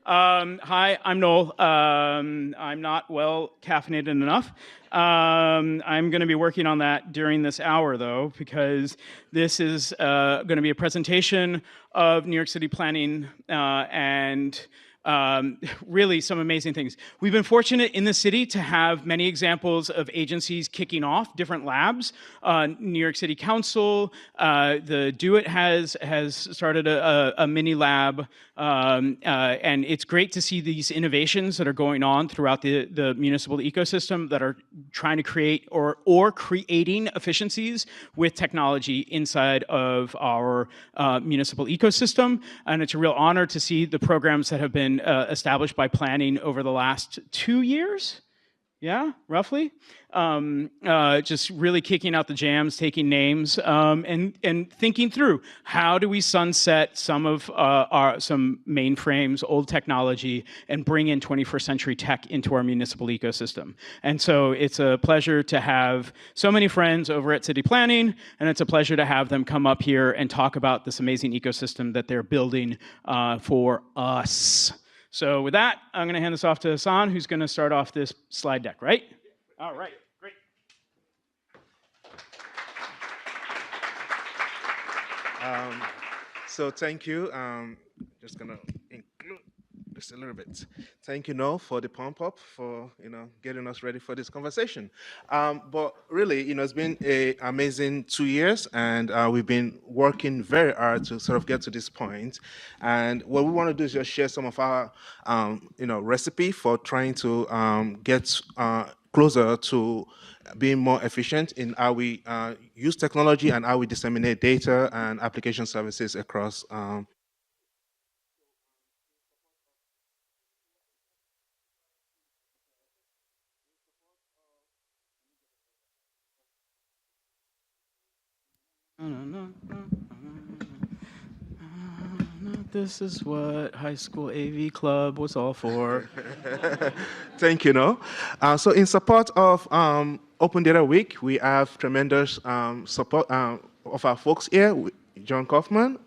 Hi, I'm Noel. I'm not well caffeinated enough. I'm going to be working on that during this hour, though, because this is going to be a presentation of New York City planning and really some amazing things. We've been fortunate in the city to have many examples of agencies kicking off different labs. New York City Council, the Do It has started a mini lab, and it's great to see these innovations that are going on throughout the municipal ecosystem that are trying to create or creating efficiencies with technology inside of our municipal ecosystem. And it's a real honor to see the programs that have been established by planning over the last 2 years. Yeah, roughly. Just really kicking out the jams, taking names, and thinking through how do we sunset some of some mainframes, old technology, and bring in 21st century tech into our municipal ecosystem. And so it's a pleasure to have so many friends over at City Planning, and it's a pleasure to have them come up here and talk about this amazing ecosystem that they're building for us. So with that, I'm going to hand this off to Hassan, who's going to start off this slide deck, right? All right, great. So thank you. Just going to include just a little bit. Thank you, Noel, for the pump up, for getting us ready for this conversation. But really, it's been an amazing 2 years, and we've been working very hard to sort of get to this point. And what we want to do is just share some of our, recipe for trying to get closer to being more efficient in how we use technology and how we disseminate data and application services across. This is what high school AV club was all for. Thank you, Noel. So in support of Open Data Week, we have tremendous support of our folks here, John Kaufman,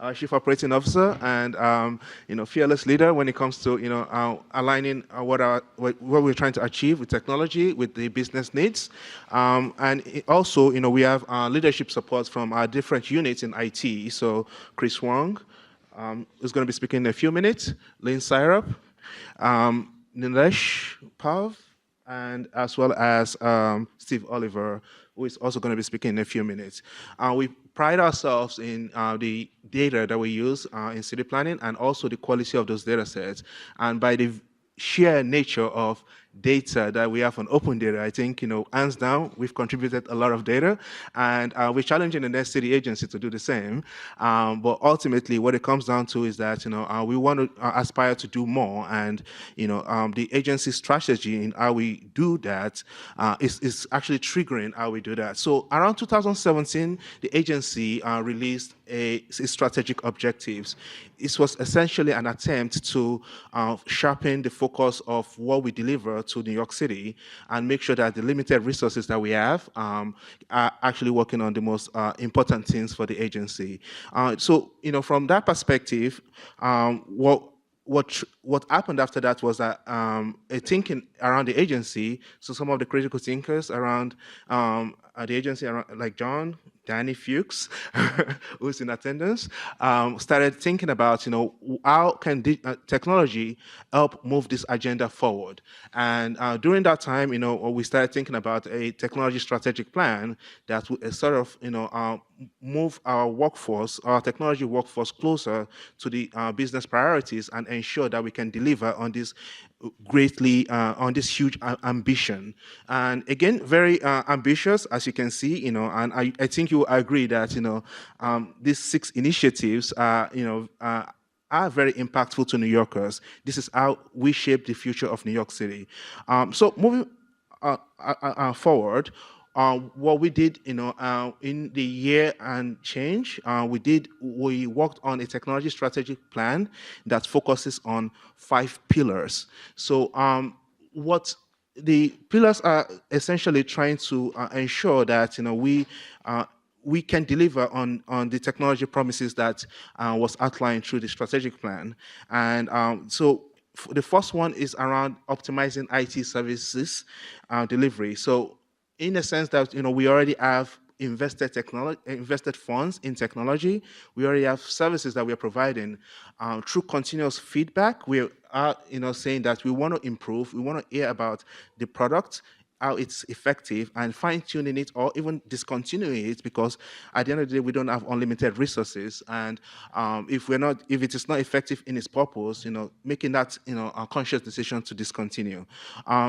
our Chief Operating Officer, and fearless leader when it comes to aligning what we're trying to achieve with technology with the business needs, and also we have leadership support from our different units in IT. So Chris Whong, who's going to be speaking in a few minutes, Lynn Seirup, Nilesh Pav, and as well as Steve Oliver, who is also going to be speaking in a few minutes. We pride ourselves in the data that we use in city planning and also the quality of those data sets. And by the sheer nature of data that we have on open data, I think, hands down, we've contributed a lot of data, and we're challenging the next city agency to do the same. But ultimately, what it comes down to is that, we want to aspire to do more, and, the agency's strategy in how we do that is actually triggering how we do that. So around 2017, the agency released its strategic objectives. It was essentially an attempt to sharpen the focus of what we deliver to New York City and make sure that the limited resources that we have are actually working on the most important things for the agency. So, from that perspective, what happened after that was that a thinking around the agency. So some of the critical thinkers around the agency, like John, Danny Fuchs, who's in attendance, started thinking about, how can technology help move this agenda forward? And during that time, we started thinking about a technology strategic plan that would sort of, move our technology workforce closer to the business priorities and ensure that we can deliver on this on this huge ambition. And again, very ambitious, as you can see, and I think you agree that, these 6 initiatives are very impactful to New Yorkers. This is how we shape the future of New York City. So moving forward, what we did, in the year and change, we worked on a technology strategic plan that focuses on 5 pillars. So, what the pillars are essentially trying to ensure that we we can deliver on the technology promises that was outlined through the strategic plan. And so the first one is around optimizing IT services delivery. So in a sense that we already have invested funds in technology. We already have services that we are providing. Through continuous feedback, we are saying that we want to improve. We want to hear about the product, how it's effective, and fine-tuning it or even discontinuing it, because at the end of the day we don't have unlimited resources. And if it is not effective in its purpose, making that a conscious decision to discontinue.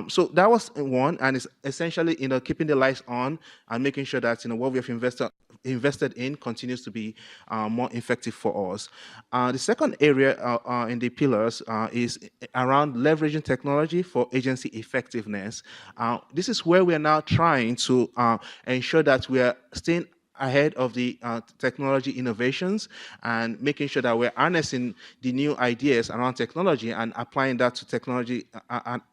So that was one, and it's essentially keeping the lights on and making sure that what we have invested in continues to be more effective for us. The second area in the pillars is around leveraging technology for agency effectiveness. This is where we are now trying to ensure that we are staying ahead of the technology innovations and making sure that we're harnessing the new ideas around technology and applying that to technology,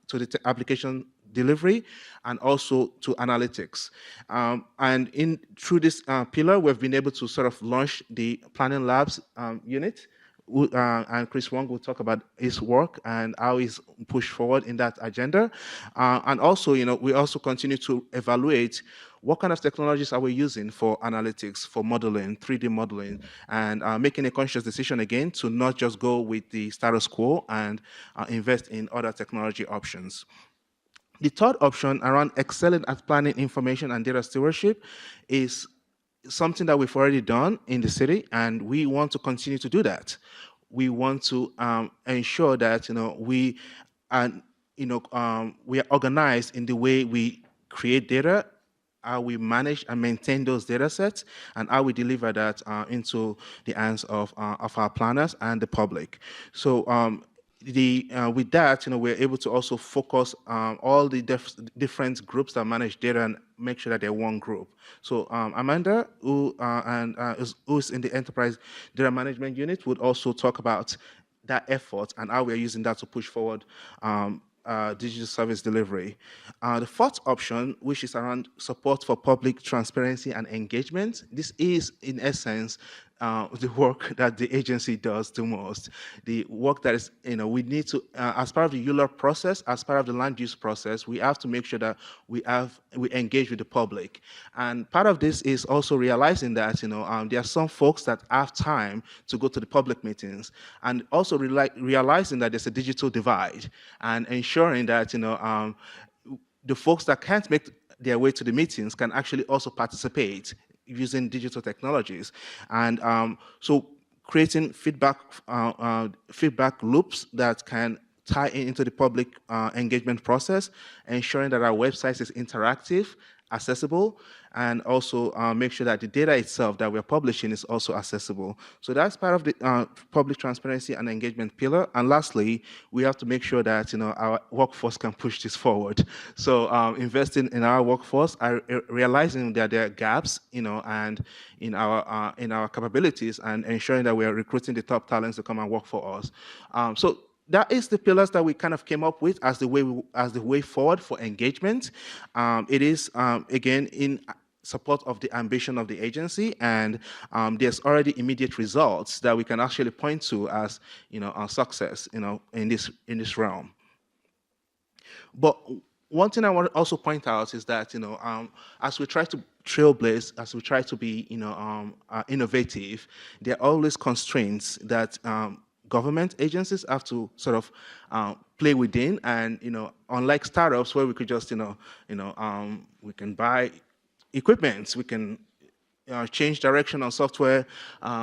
to the application delivery, and also to analytics. And through this pillar, we've been able to sort of launch the Planning Labs unit. And Chris Whong will talk about his work and how he's pushed forward in that agenda. And also, we also continue to evaluate what kind of technologies are we using for analytics, for modeling, 3D modeling, and making a conscious decision again to not just go with the status quo and invest in other technology options. The third option around excelling at planning information and data stewardship is something that we've already done in the city, and we want to continue to do that. We want to ensure that we are organized in the way we create data, how we manage and maintain those data sets, and how we deliver that into the hands of our planners and the public. So with that, we're able to also focus all the different groups that manage data and make sure that they're one group. So Amanda, who's in the enterprise data management unit, would also talk about that effort and how we're using that to push forward digital service delivery. The fourth option, which is around support for public transparency and engagement. This is, in essence, the work that the agency does the most. The work that is, we need to, as part of the ULURP process, as part of the land use process, we have to make sure that we engage with the public. And part of this is also realizing that, there are some folks that have time to go to the public meetings, and also realizing that there's a digital divide, and ensuring that, the folks that can't make their way to the meetings can actually also participate using digital technologies. And so creating feedback loops that can tie into the public engagement process, ensuring that our website is interactive, accessible, and also make sure that the data itself that we're publishing is also accessible. So that's part of the public transparency and engagement pillar. And lastly, we have to make sure that our workforce can push this forward. So investing in our workforce, realizing that there are gaps, and in our capabilities, and ensuring that we are recruiting the top talents to come and work for us. So that is the pillars that we kind of came up with as the way forward for engagement. It is again in support of the ambition of the agency, and there's already immediate results that we can actually point to as our success in this realm. But one thing I want to also point out is that as we try to trailblaze, as we try to be innovative, there are always constraints that government agencies have to sort of play within. And unlike startups where we could just we can buy equipment, we can change direction on software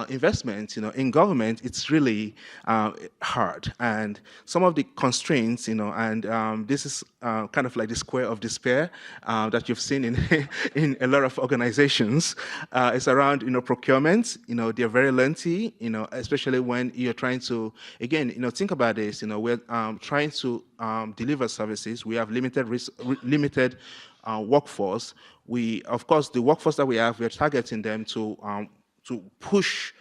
investment. In government, it's really hard. And some of the constraints, and this is kind of like the square of despair that you've seen in a lot of organizations. It's around procurement. They're very lengthy. Especially when you're trying to, again, think about this. We're trying to deliver services. We have limited workforce. Of course, the workforce that we have, we're targeting them to push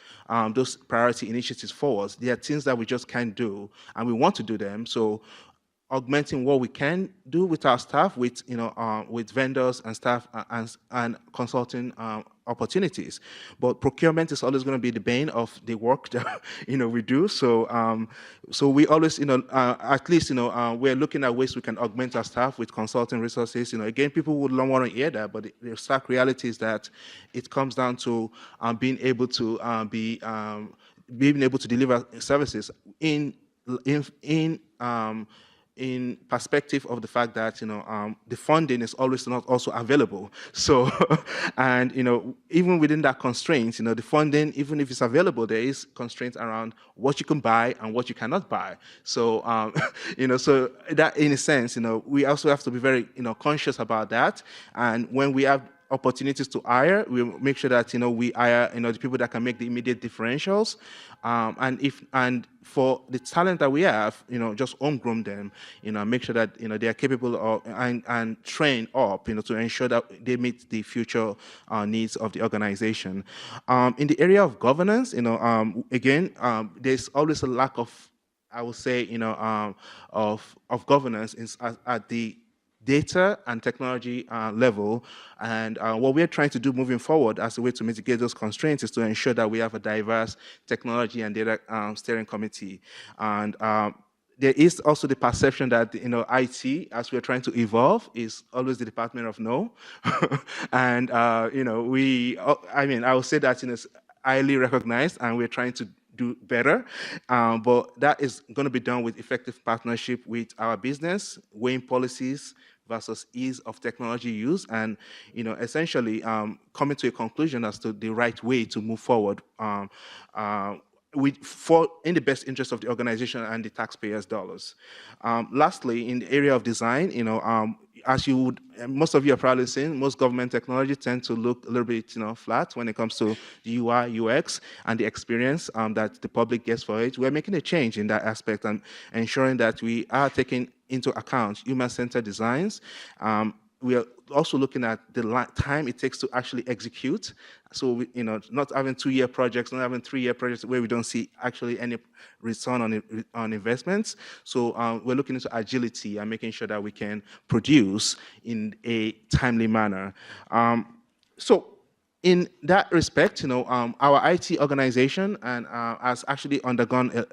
those priority initiatives forward. There are things that we just can't do, and we want to do them. So, augmenting what we can do with our staff, with vendors and staff and consulting opportunities. But procurement is always going to be the bane of the work that we do. So so we always at least we're looking at ways we can augment our staff with consulting resources. Again, people would not want to hear that, but the stark reality is that it comes down to being able to being able to deliver services in perspective of the fact that the funding is always not also available. So and even within that constraint, the funding, even if it's available, there is constraints around what you can buy and what you cannot buy. So so that in a sense, we also have to be very conscious about that. And when we have opportunities to hire, we make sure that we hire the people that can make the immediate differentials, and for the talent that we have, just homegrown them, make sure that they are capable of and trained up, to ensure that they meet the future needs of the organization. In the area of governance, again, there's always a lack of, I would say, of governance at the data and technology level, and what we're trying to do moving forward as a way to mitigate those constraints is to ensure that we have a diverse technology and data steering committee. And there is also the perception that IT, as we're trying to evolve, is always the department of no. And I would say that it's highly recognized, and we're trying to do better, but that is going to be done with effective partnership with our business, weighing policies versus ease of technology use, and essentially coming to a conclusion as to the right way to move forward in the best interest of the organization and the taxpayers' dollars. Lastly, in the area of design, as you would, most of you have probably seen, most government technology tend to look a little bit, flat when it comes to the UI, UX, and the experience that the public gets for it. We're making a change in that aspect and ensuring that we are taking into account human-centered designs. We are also looking at the time it takes to actually execute. So, not having 2-year projects, not having 3-year projects where we don't see actually any return on investments. So we're looking into agility and making sure that we can produce in a timely manner. So in that respect, our IT organization has actually undergone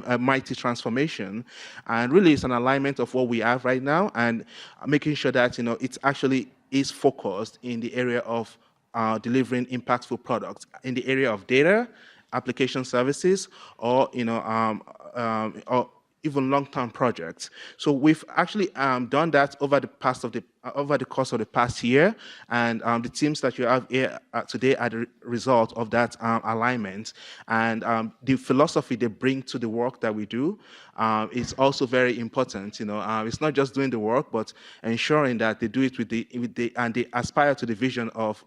a mighty transformation, and really it's an alignment of what we have right now and making sure that it actually is focused in the area of delivering impactful products in the area of data, application services, or or even long-term projects. So we've actually done that over the course of the past year, and the teams that you have here today are the result of that alignment. And the philosophy they bring to the work that we do is also very important. It's not just doing the work, but ensuring that they do it with and they aspire to the vision of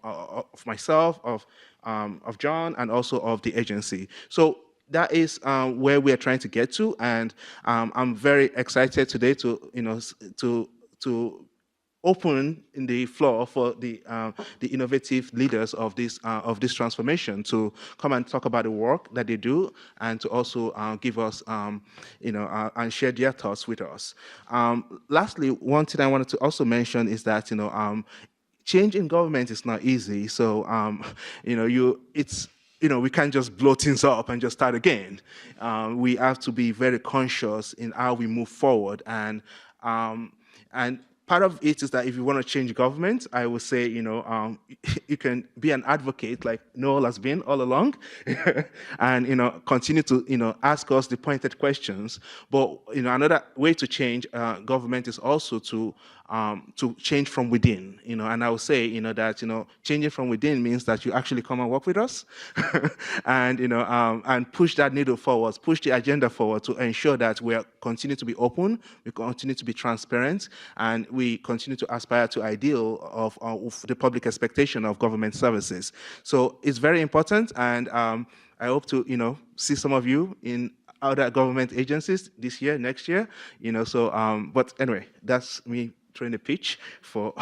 myself, of John, and also of the agency. So that is where we are trying to get to, and I'm very excited today to open in the floor for the innovative leaders of this transformation to come and talk about the work that they do, and to also give us and share their thoughts with us. Lastly, one thing I wanted to also mention is that change in government is not easy. So we can't just blow things up and just start again. We have to be very conscious in how we move forward, and part of it is that if you want to change government, I would say, you can be an advocate like Noel has been all along, and, continue to, ask us the pointed questions. But, another way to change government is also to change from within, and I would say, that, changing from within means that you actually come and work with us and, and push that needle forward, push the agenda forward to ensure that we continue to be open, we continue to be transparent, and we continue to aspire to ideal of the public expectation of government services. So it's very important, and I hope to, see some of you in other government agencies this year, next year, so, but anyway, that's me trying to pitch for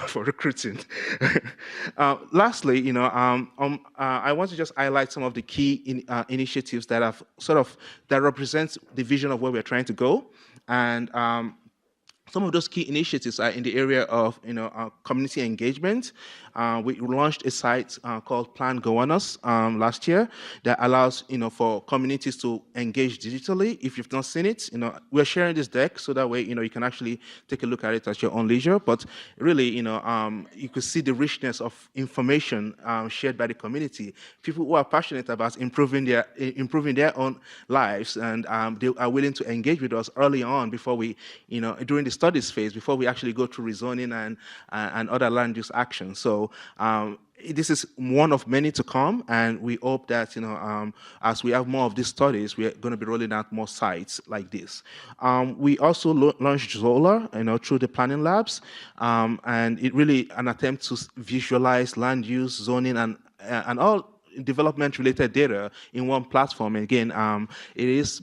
for recruiting. Lastly, I want to just highlight some of the key initiatives that have that represents the vision of where we're trying to go, and Some of those key initiatives are in the area of community engagement. We launched a site called Plan Governance last year that allows for communities to engage digitally. If you've not seen it, we're sharing this deck so that way you can actually take a look at it at your own leisure. But really, you could see the richness of information shared by the community. People who are passionate about improving their own lives, and they are willing to engage with us early on before we during the studies phase, before we actually go through rezoning and other land use actions. So this is one of many to come, and we hope that as we have more of these studies, we are going to be rolling out more sites like this. We also launched Zola, through the Planning Labs, and it really an attempt to visualize land use, zoning, and all development-related data in one platform. And again, it is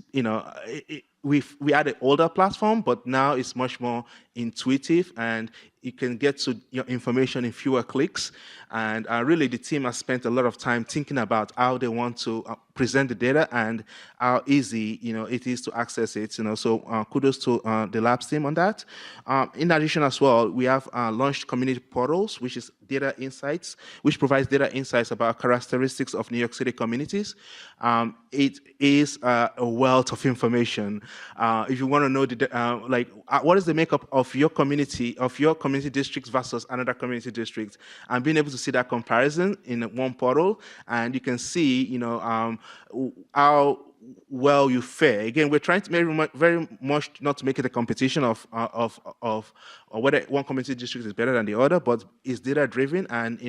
we had an older platform, but now it's much more intuitive, and you can get to your information in fewer clicks. And really, the team has spent a lot of time thinking about how they want to present the data and how easy it is to access it. So kudos to the labs team on that. In addition, as well, we have launched community portals, which is data insights, which provides data insights about characteristics of New York City communities. It is a wealth of information. If you want to know what is the makeup of your community districts versus another community district, and being able to see that comparison in one portal, and you can see how well you fare. Again, we're trying to very much not to make it a competition of whether one community district is better than the other, but it's data driven, and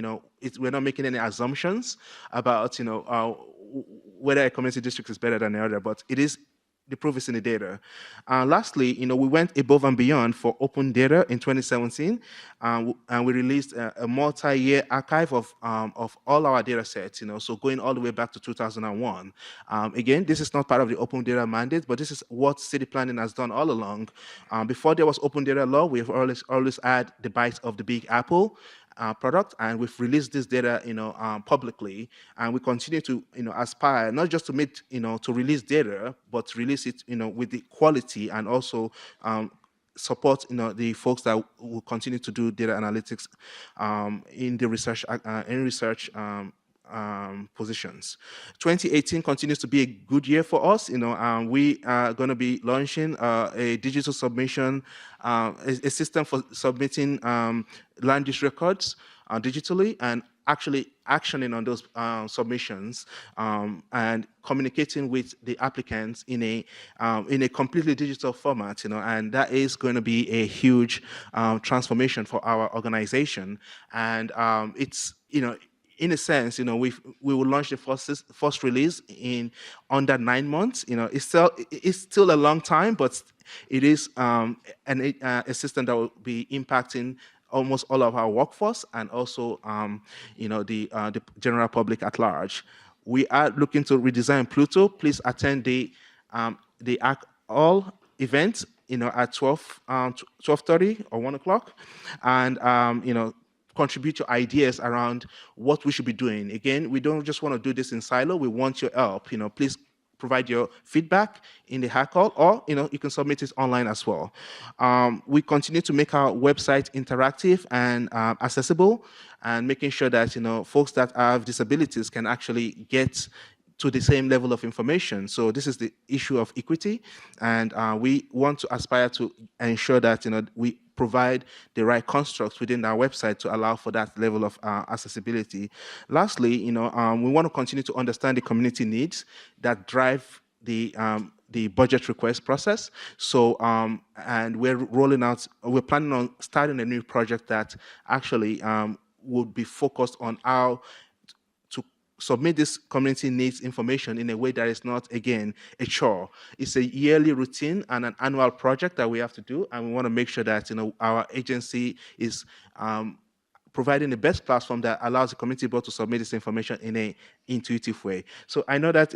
we're not making any assumptions about whether a community district is better than the other, but it is. The proof is in the data. Lastly, we went above and beyond for open data in 2017, and we released a multi-year archive of all our data sets, so going all the way back to 2001. Again, this is not part of the open data mandate, but this is what city planning has done all along. Before there was open data law, we've always had the bite of the big apple product, and we've released this data, publicly, and we continue to, aspire not just to to release data, but release it, with the quality, and also support, the folks that will continue to do data analytics in the research positions. 2018 continues to be a good year for us. We are going to be launching a digital submission, a system for submitting land use records digitally, and actually actioning on those submissions, and communicating with the applicants in a completely digital format, and that is going to be a huge transformation for our organization. And it's in a sense, we will launch the first release in under 9 months. It's still a long time, but it is a system that will be impacting almost all of our workforce, and also the general public at large. We are looking to redesign Pluto. Please attend the all event at 12:30 or 1 o'clock, and contribute your ideas around what we should be doing. Again, we don't just want to do this in silo. We want your help. Please provide your feedback in the hack call, or you can submit it online as well. We continue to make our website interactive and accessible, and making sure that folks that have disabilities can actually get to the same level of information. So this is the issue of equity, and we want to aspire to ensure that we provide the right constructs within our website to allow for that level of accessibility. Lastly, we want to continue to understand the community needs that drive the budget request process. So, and we're planning on starting a new project that actually would be focused on how submit this community needs information in a way that is not, again, a chore. It's a yearly routine and an annual project that we have to do, and we want to make sure that our agency is providing the best platform that allows the community board to submit this information in an intuitive way. So I know that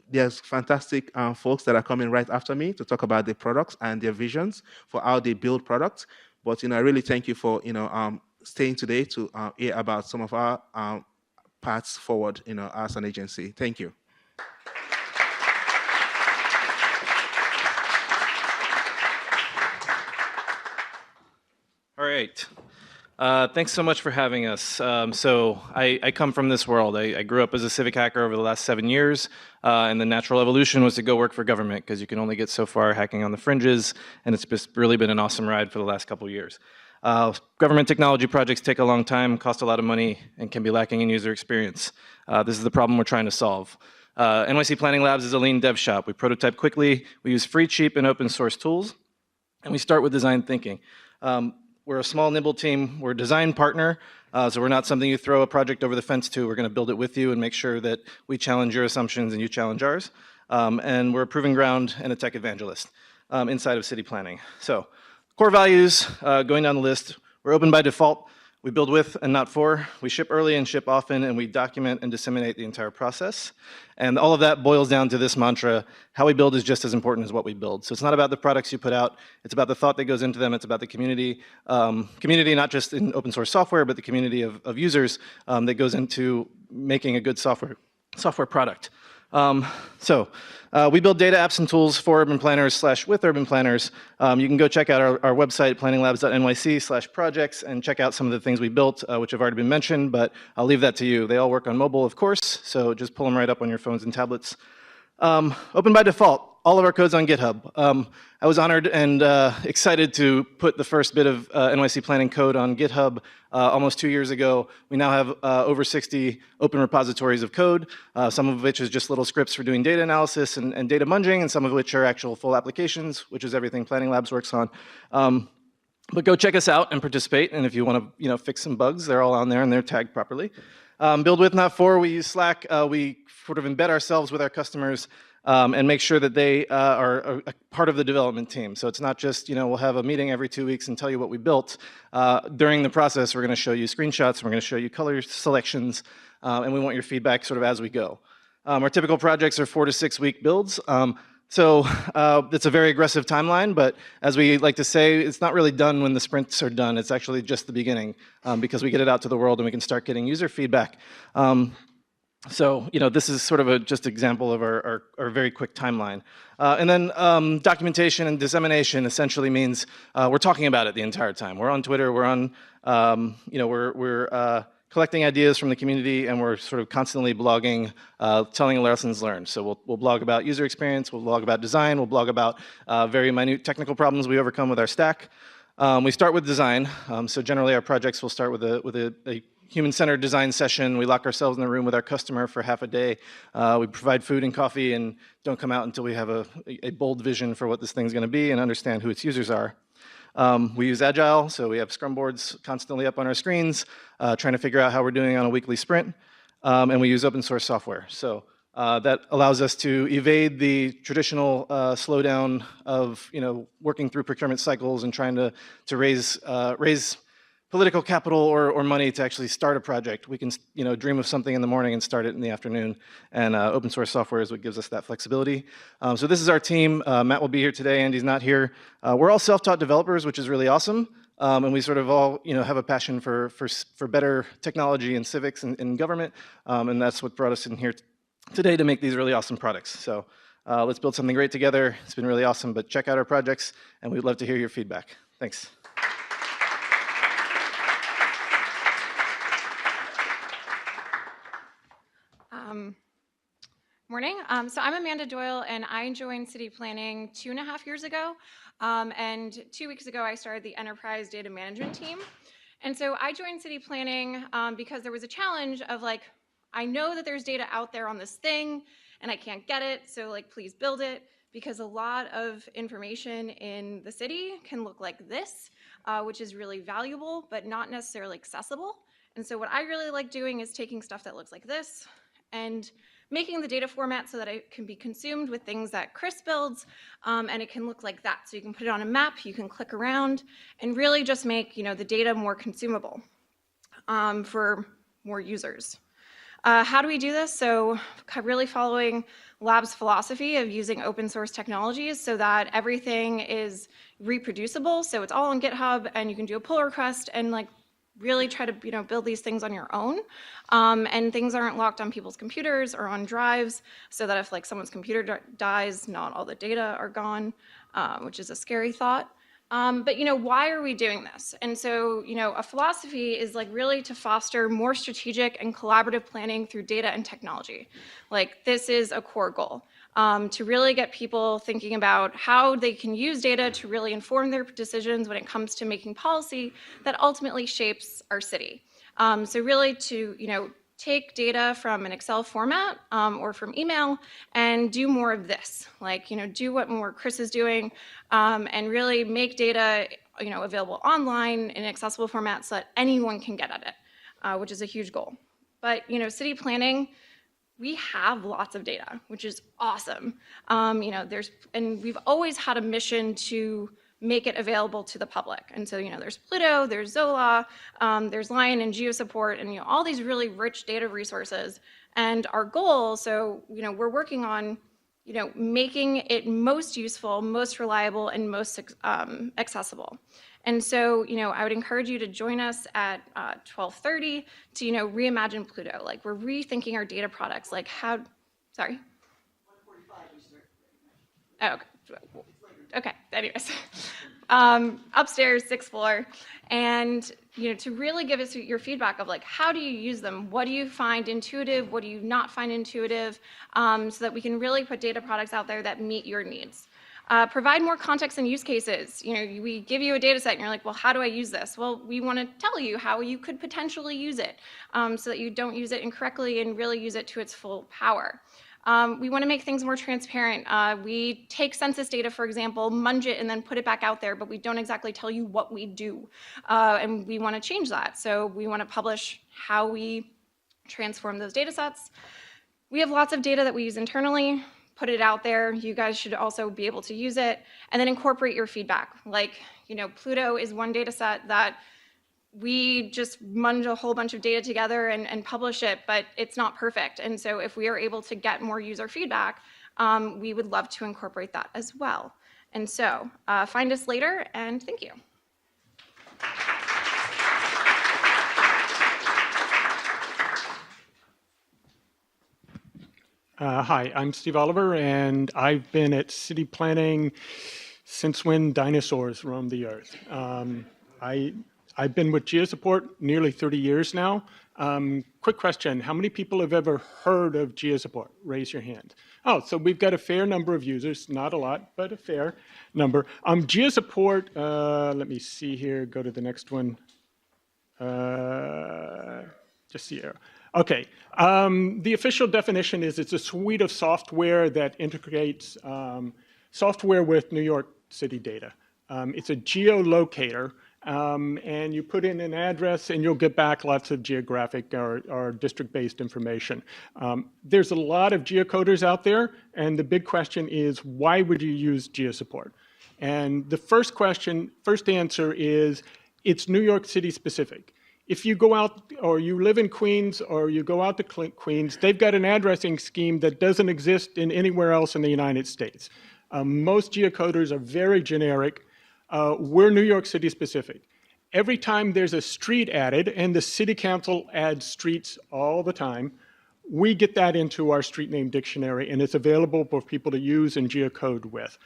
there's fantastic folks that are coming right after me to talk about the products and their visions for how they build products. But I really thank you for staying today to hear about some of our paths forward, as an agency. Thank you. right. Thanks so much for having us. So I come from this world. I grew up as a civic hacker over the last 7 years, and the natural evolution was to go work for government because you can only get so far hacking on the fringes, and it's just really been an awesome ride for the last couple of years. Government technology projects take a long time, cost a lot of money, and can be lacking in user experience. This is the problem we're trying to solve. NYC Planning Labs is a lean dev shop. We prototype quickly, we use free, cheap, and open source tools, and we start with design thinking. We're a small, nimble team. We're a design partner, so we're not something you throw a project over the fence to. We're going to build it with you and make sure that we challenge your assumptions and you challenge ours. And we're a proving ground and a tech evangelist inside of city planning. So core values, going down the list, we're open by default. We build with and not for. We ship early and ship often, and we document and disseminate the entire process. And all of that boils down to this mantra: how we build is just as important as what we build. So it's not about the products you put out, it's about the thought that goes into them, it's about the community. Community not just in open source software, but the community of users that goes into making a good software product. We build data apps and tools for urban planners / with urban planners. You can go check out our website, planninglabs.nyc/projects, and check out some of the things we built, which have already been mentioned, but I'll leave that to you. They all work on mobile, of course, so just pull them right up on your phones and tablets. Open by default. All of our code's on GitHub. I was honored and excited to put the first bit of NYC planning code on GitHub almost 2 years ago. We now have over 60 open repositories of code, some of which is just little scripts for doing data analysis and data munging, and some of which are actual full applications, which is everything Planning Labs works on. But go check us out and participate, and if you want to fix some bugs, they're all on there and they're tagged properly. Build with, not for. We use Slack. We sort of embed ourselves with our customers and make sure that they are a part of the development team. So it's not just, we'll have a meeting every 2 weeks and tell you what we built. During the process, we're going to show you screenshots, we're going to show you color selections, and we want your feedback sort of as we go. Our typical projects are 4 to 6 week builds. So it's a very aggressive timeline, but as we like to say, it's not really done when the sprints are done. It's actually just the beginning because we get it out to the world and we can start getting user feedback. So, this is sort of a just example of our very quick timeline. And then documentation and dissemination essentially means we're talking about it the entire time. We're on Twitter, we're on, we're collecting ideas from the community, and we're sort of constantly blogging, telling lessons learned. So we'll blog about user experience, we'll blog about design, we'll blog about very minute technical problems we overcome with our stack. We start with design. So generally our projects will start with a human-centered design session. We lock ourselves in the room with our customer for half a day. We provide food and coffee and don't come out until we have a bold vision for what this thing's going to be and understand who its users are. We use Agile, so we have Scrum boards constantly up on our screens, trying to figure out how we're doing on a weekly sprint. And we use open source software. So that allows us to evade the traditional slowdown of working through procurement cycles and trying to raise political capital or money to actually start a project. We can dream of something in the morning and start it in the afternoon, and open source software is what gives us that flexibility. So this is our team. Matt will be here today, Andy's not here. We're all self-taught developers, which is really awesome, and we sort of all have a passion for better technology and civics and government, and that's what brought us in here today to make these really awesome products. So let's build something great together. It's been really awesome, but check out our projects, and we'd love to hear your feedback. Thanks. Morning. So I'm Amanda Doyle, and I joined City Planning 2.5 years ago. And 2 weeks ago, I started the Enterprise Data Management team. And so I joined City Planning because there was a challenge of I know that there's data out there on this thing, and I can't get it, so please build it, because a lot of information in the city can look like this, which is really valuable, but not necessarily accessible. And so what I really like doing is taking stuff that looks like this and making the data format so that it can be consumed with things that Chris builds, and it can look like that. So you can put it on a map, you can click around, and really just make the data more consumable for more users. How do we do this? So really following Lab's philosophy of using open source technologies so that everything is reproducible. So it's all on GitHub, and you can do a pull request and really try to build these things on your own, and things aren't locked on people's computers or on drives, so that if someone's computer dies, not all the data are gone, which is a scary thought. But why are we doing this? And so, a philosophy is like really to foster more strategic and collaborative planning through data and technology. Like this is a core goal, to really get people thinking about how they can use data to really inform their decisions when it comes to making policy that ultimately shapes our city. So really to, take data from an Excel format or from email and do more of this, like, do what more Chris is doing and really make data, available online in accessible format so that anyone can get at it, which is a huge goal. But, city planning, we have lots of data, which is awesome. And we've always had a mission to make it available to the public. And so, there's Pluto, there's Zola, there's Lion and GeoSupport, and all these really rich data resources. And our goal, so, we're working on, making it most useful, most reliable, and most accessible. And so, I would encourage you to join us at 12:30 to, reimagine Pluto. Like we're rethinking our data products, like how, sorry? 1:45 is okay, anyways. Upstairs, 6th floor. And, to really give us your feedback of like, how do you use them? What do you find intuitive? What do you not find intuitive? So that we can really put data products out there that meet your needs. Provide more context and use cases. We give you a data set and you're like, well, how do I use this? Well, we want to tell you how you could potentially use it so that you don't use it incorrectly and really use it to its full power. We want to make things more transparent. We take census data, for example, munge it, and then put it back out there, but we don't exactly tell you what we do. And we want to change that. So we want to publish how we transform those data sets. We have lots of data that we use internally. Put it out there. You guys should also be able to use it. And then incorporate your feedback. Like, Pluto is one data set that we just munge a whole bunch of data together and publish it, but it's not perfect. And so if we are able to get more user feedback, we would love to incorporate that as well. And so find us later, and thank you. Hi, I'm Steve Oliver, and I've been at city planning since when dinosaurs roamed the earth. I've been with GeoSupport nearly 30 years now. Quick question, how many people have ever heard of GeoSupport? Raise your hand. Oh, so we've got a fair number of users, not a lot, but a fair number. GeoSupport, let me see here, go to the next one. Just the arrow. Okay, the official definition is it's a suite of software that integrates software with New York City data. It's a geolocator, and you put in an address and you'll get back lots of geographic or district-based information. There's a lot of geocoders out there, and the big question is, why would you use GeoSupport? And the first answer is, it's New York City specific. If you go out, or you live in Queens, or you go out to Queens, they've got an addressing scheme that doesn't exist in anywhere else in the United States. Most geocoders are very generic. We're New York City specific. Every time there's a street added, and the city council adds streets all the time, we get that into our street name dictionary, and it's available for people to use and geocode with.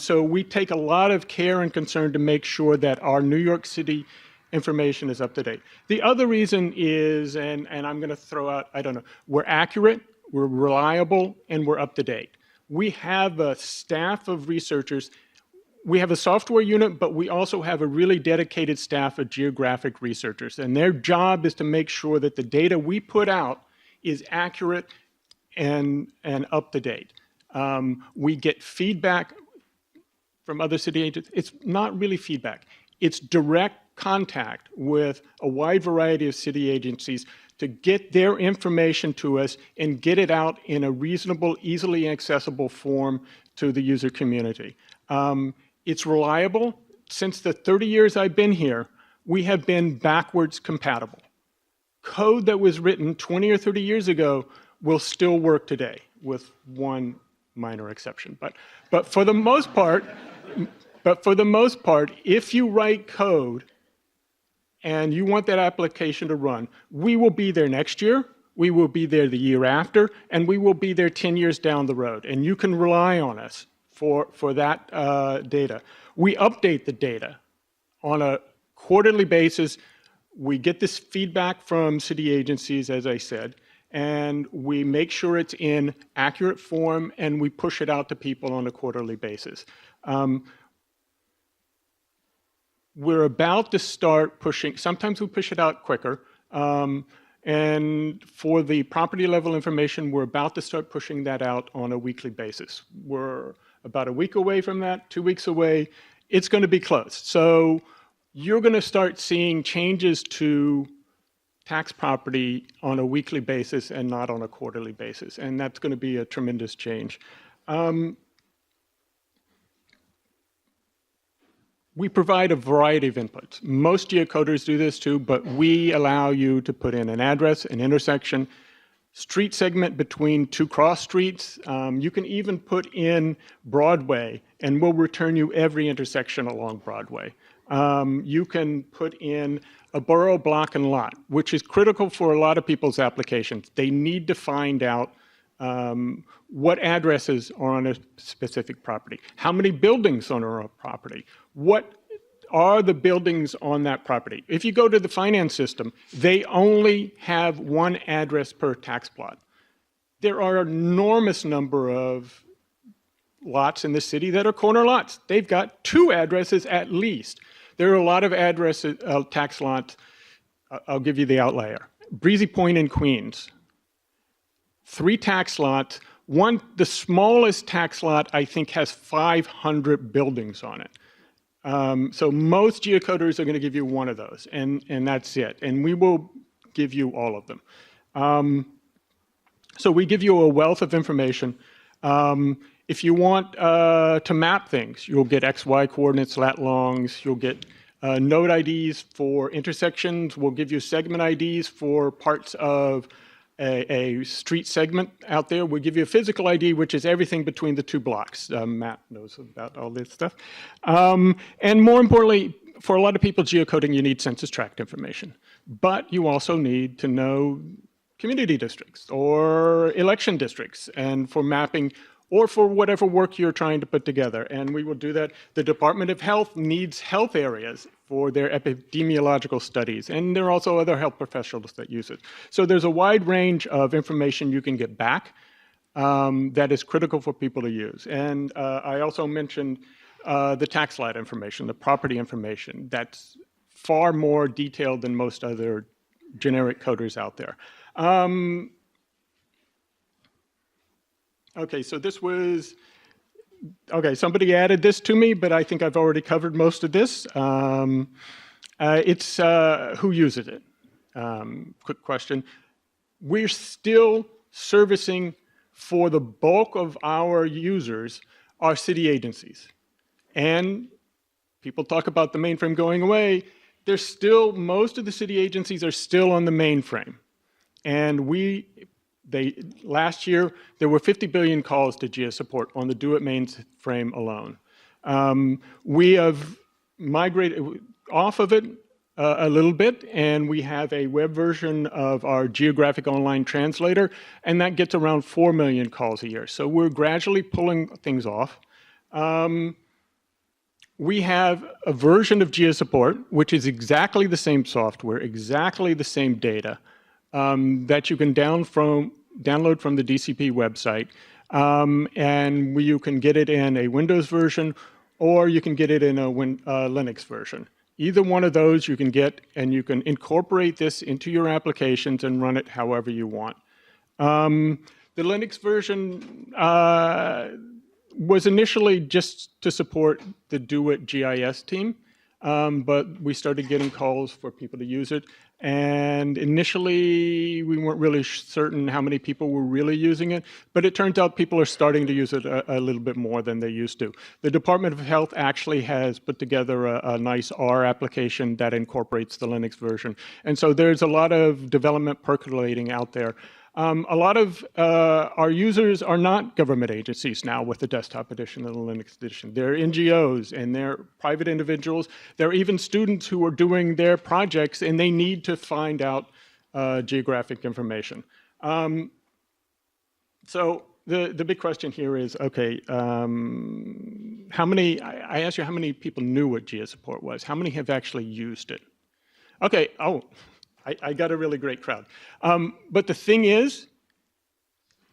So we take a lot of care and concern to make sure that our New York City information is up to date. The other reason is, and I'm going to throw out, I don't know, we're accurate, we're reliable, and we're up to date. We have a staff of researchers. We have a software unit, but we also have a really dedicated staff of geographic researchers, and their job is to make sure that the data we put out is accurate and up to date. We get feedback from other city agents. It's not really feedback. It's direct contact with a wide variety of city agencies to get their information to us and get it out in a reasonable, easily accessible form to the user community. It's reliable. Since the 30 years I've been here, we have been backwards compatible. Code that was written 20 or 30 years ago will still work today, with one minor exception. But for the most part, if you write code and you want that application to run, we will be there next year, we will be there the year after, and we will be there 10 years down the road. And you can rely on us for that data. We update the data on a quarterly basis. We get this feedback from city agencies, as I said, and we make sure it's in accurate form, and we push it out to people on a quarterly basis. We're about to start pushing, sometimes we push it out quicker, and for the property level information, we're about to start pushing that out on a weekly basis. We're about a week away from that, 2 weeks away. It's going to be close. So you're going to start seeing changes to tax property on a weekly basis and not on a quarterly basis, and that's going to be a tremendous change. We provide a variety of inputs. Most geocoders do this too, but we allow you to put in an address, an intersection, street segment between two cross streets. You can even put in Broadway, and we'll return you every intersection along Broadway. You can put in a borough block and lot, which is critical for a lot of people's applications. They need to find out what addresses are on a specific property, how many buildings on a property, what are the buildings on that property. If you go to the finance system, they only have one address per tax plot. There are an enormous number of lots in the city that are corner lots. They've got 2 addresses at least. There are a lot of addresses, tax lots. I'll give you the outlier. Breezy Point in Queens, 3 tax lots. The smallest tax lot, I think, has 500 buildings on it. So most geocoders are going to give you one of those, and that's it. And we will give you all of them. So we give you a wealth of information. If you want to map things, you'll get XY coordinates, lat longs. You'll get node IDs for intersections. We'll give you segment IDs for parts of a street segment out there. We'll give you a physical ID, which is everything between the 2 blocks. Matt knows about all this stuff. And more importantly, for a lot of people geocoding, you need census tract information. But you also need to know community districts or election districts, and for mapping or for whatever work you're trying to put together. And we will do that. The Department of Health needs health areas for their epidemiological studies. And there are also other health professionals that use it. So there's a wide range of information you can get back that is critical for people to use. And I also mentioned the tax lot information, the property information. That's far more detailed than most other generic coders out there. Okay, so this was, okay, somebody added this to me, but I think I've already covered most of this. It's who uses it. Quick question. We're still servicing for the bulk of our users are city agencies. And people talk about the mainframe going away. There's still, most of the city agencies are still on the mainframe. And last year, there were 50 billion calls to GeoSupport on the do-it mainframe alone. We have migrated off of it a little bit, and we have a web version of our geographic online translator, and that gets around 4 million calls a year. So we're gradually pulling things off. We have a version of GeoSupport, which is exactly the same software, exactly the same data, that you can download from the DCP website, and you can get it in a Windows version, or you can get it in a Linux version. Either one of those you can get, and you can incorporate this into your applications and run it however you want. The Linux version was initially just to support the Do-It GIS team, but we started getting calls for people to use it. And initially, we weren't really certain how many people were really using it, but it turns out people are starting to use it a little bit more than they used to. The Department of Health actually has put together a nice R application that incorporates the Linux version. And so there's a lot of development percolating out there. A lot of our users are not government agencies now with the desktop edition and the Linux edition. They're NGOs and they're private individuals. They're even students who are doing their projects and they need to find out geographic information. So the big question here is, okay, how many, I asked you how many people knew what GeoSupport was. How many have actually used it? Okay, oh, I got a really great crowd. But the thing is,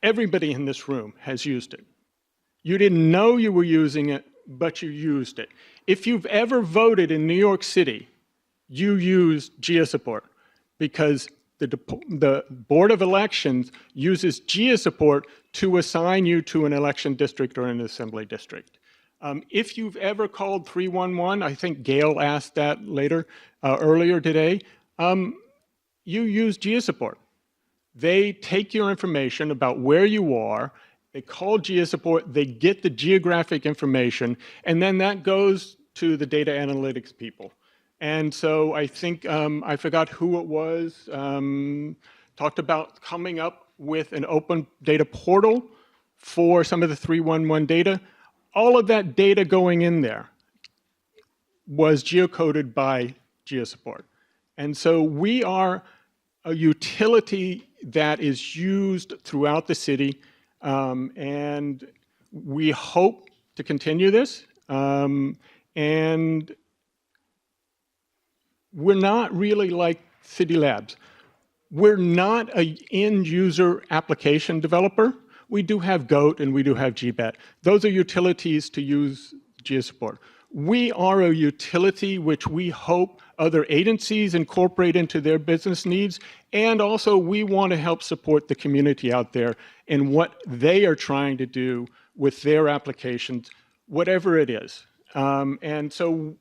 everybody in this room has used it. You didn't know you were using it, but you used it. If you've ever voted in New York City, you used GeoSupport because the Board of Elections uses GeoSupport to assign you to an election district or an assembly district. If you've ever called 311, I think Gail asked that earlier today, you use GeoSupport. They take your information about where you are, they call GeoSupport, they get the geographic information, and then that goes to the data analytics people. And so I think, I forgot who it was, talked about coming up with an open data portal for some of the 311 data. All of that data going in there was geocoded by GeoSupport. And so we are a utility that is used throughout the city, and we hope to continue this. And we're not really like City Labs. We're not an end user application developer. We do have GOAT and we do have GBET. Those are utilities to use GeoSupport. We are a utility which we hope other agencies incorporate into their business needs, and also we want to help support the community out there in what they are trying to do with their applications, whatever it is. And so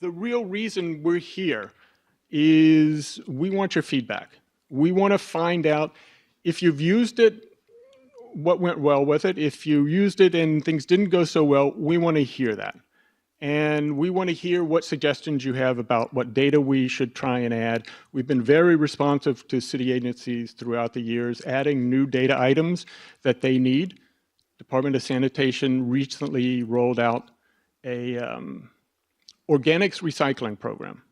the real reason we're here is we want your feedback. We want to find out if you've used it, what went well with it. If you used it and things didn't go so well, we want to hear that. And we want to hear what suggestions you have about what data we should try and add. We've been very responsive to city agencies throughout the years, adding new data items that they need. Department of Sanitation recently rolled out a organics recycling program.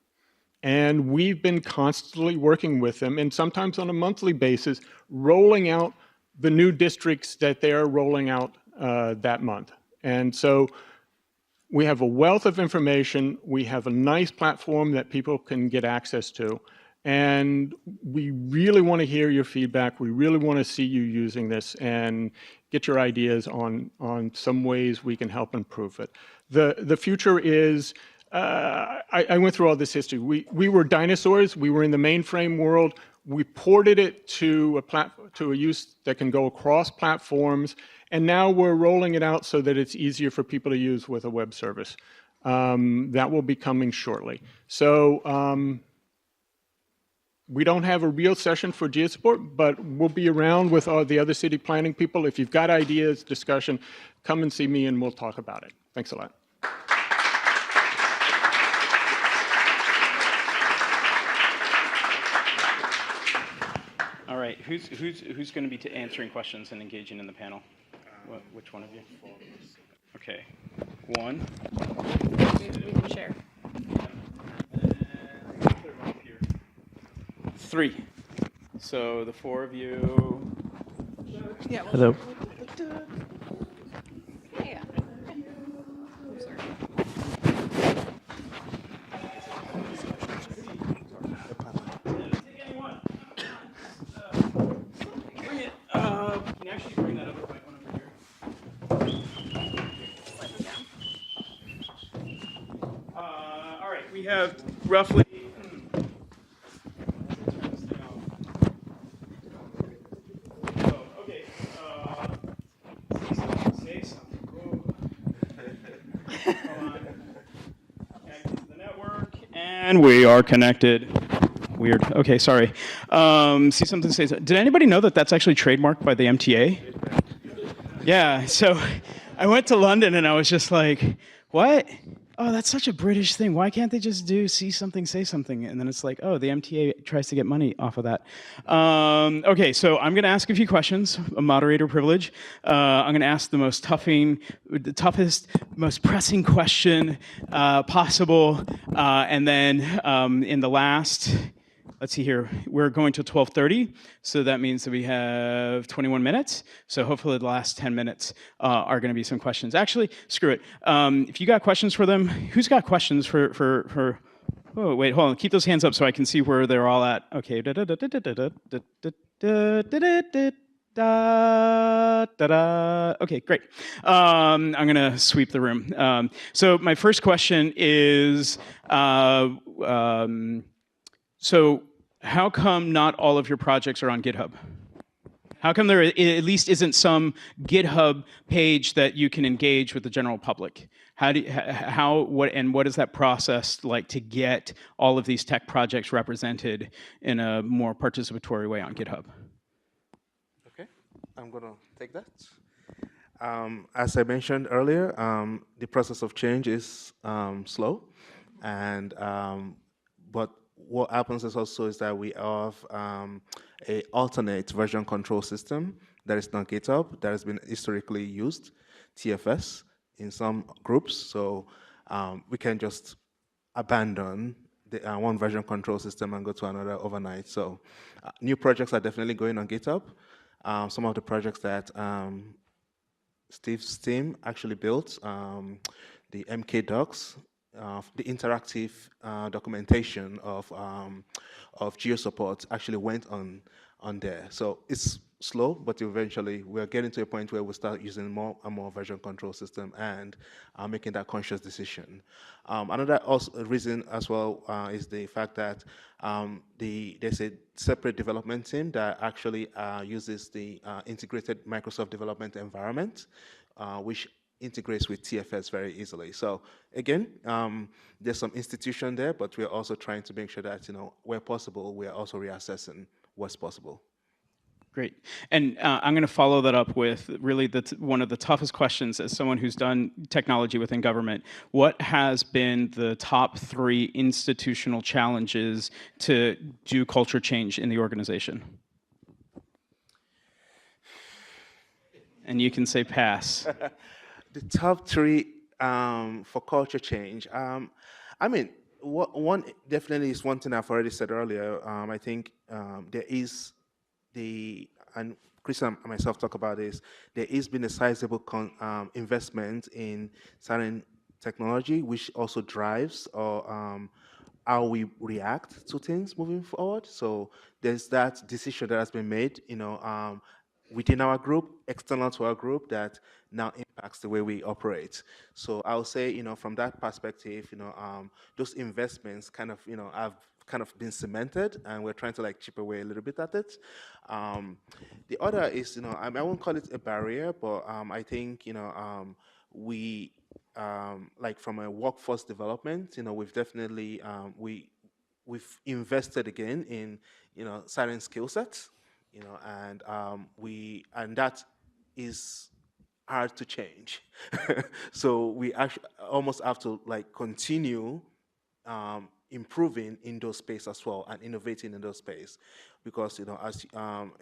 And we've been constantly working with them, and sometimes on a monthly basis, rolling out the new districts that they're rolling out that month. And so we have a wealth of information. We have a nice platform that people can get access to. And we really want to hear your feedback. We really want to see you using this and get your ideas on some ways we can help improve it. The future is, I went through all this history. We were dinosaurs. We were in the mainframe world. We ported it to a use that can go across platforms, and now we're rolling it out so that it's easier for people to use with a web service. That will be coming shortly. So we don't have a real session for GeoSupport, but we'll be around with all the other city planning people. If you've got ideas, discussion, come and see me and we'll talk about it. Thanks a lot. All right, who's going to be answering questions and engaging in the panel? Which one of you? Okay, one. We can share. Three. So the four of you. Yeah. Hello. Yeah. Oh, sorry. Bring it. Can you actually bring that other white one over here? All right, we have roughly. And we are connected. Weird. Okay, sorry. See something says. Did anybody know that that's actually trademarked by the MTA? Yeah. So I went to London and I was just like, what? Oh, that's such a British thing. Why can't they just do see something, say something? And then it's like, oh, the MTA tries to get money off of that. Okay, so I'm going to ask a few questions, a moderator privilege. I'm going to ask the toughest, most pressing question possible. And then in the last, let's see here. We're going to 12:30, so that means that we have 21 minutes. So hopefully the last 10 minutes are going to be some questions. Actually, screw it. If you got questions for them, who's got questions for oh, wait, hold on. Keep those hands up so I can see where they're all at. Okay. Okay, great. I'm going to sweep the room. So my first question is, so how come not all of your projects are on GitHub? How come there at least isn't some GitHub page that you can engage with the general public? What is that process like to get all of these tech projects represented in a more participatory way on GitHub? Okay, I'm going to take that. As I mentioned earlier, the process of change is slow, and but what happens is that we have a alternate version control system that is not GitHub, that has been historically used, TFS, in some groups. So we can just abandon the one version control system and go to another overnight. So new projects are definitely going on GitHub. Some of the projects that Steve's team actually built, the MK docs, the interactive documentation of GeoSupport actually went on there. So it's slow, but eventually we're getting to a point where we start using more and more version control system and making that conscious decision. Another reason as well is the fact that there's a separate development team that actually uses the integrated Microsoft development environment, which integrates with TFS very easily. So again, there's some institution there, but we're also trying to make sure that, where possible, we're also reassessing what's possible. Great. And I'm going to follow that up with really one of the toughest questions as someone who's done technology within government. What has been the top 3 institutional challenges to do culture change in the organization? And you can say pass. The top 3 for culture change. I mean, one definitely is one thing I've already said earlier. I think there is and Chris and myself talk about this, there has been a sizable investment in certain technology, which also drives how we react to things moving forward. So there's that decision that has been made, within our group, external to our group, that now impacts the way we operate. So I'll say, from that perspective, those investments kind of, have kind of been cemented, and we're trying to chip away a little bit at it. The other is, I won't call it a barrier, but I think, we, from a workforce development, we've definitely, we've invested again in, certain skill sets, and that is hard to change. So we actually almost have to continue improving in those space as well and innovating in those space, because as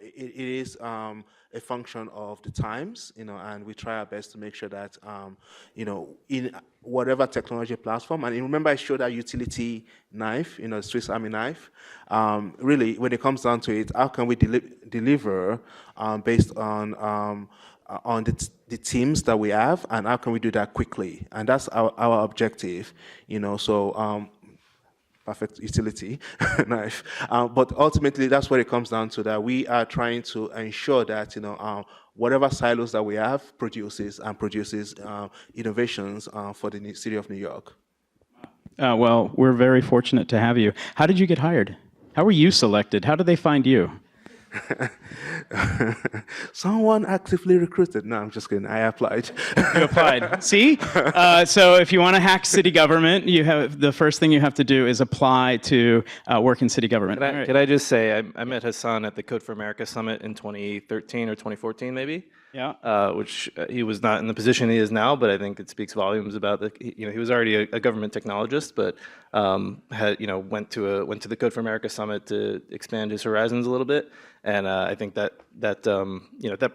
it is a function of the times, and we try our best to make sure that in whatever technology platform. And remember, I showed that utility knife, Swiss Army knife. Really, when it comes down to it, how can we deliver based on the teams that we have, and how can we do that quickly? And that's our objective, So perfect utility knife. But ultimately, that's what it comes down to, that we are trying to ensure that, whatever silos that we have produces innovations for the city of New York. Well, we're very fortunate to have you. How did you get hired? How were you selected? How did they find you? Someone actively recruited. No, I'm just kidding. I applied. You applied. See? So if you want to hack city government, the first thing you have to do is apply to work in city government. Could I just say, I met Hassan at the Code for America Summit in 2013 or 2014, maybe? Yeah. Which he was not in the position he is now, but I think it speaks volumes about he was already a government technologist, but went to the Code for America Summit to expand his horizons a little bit, and I think that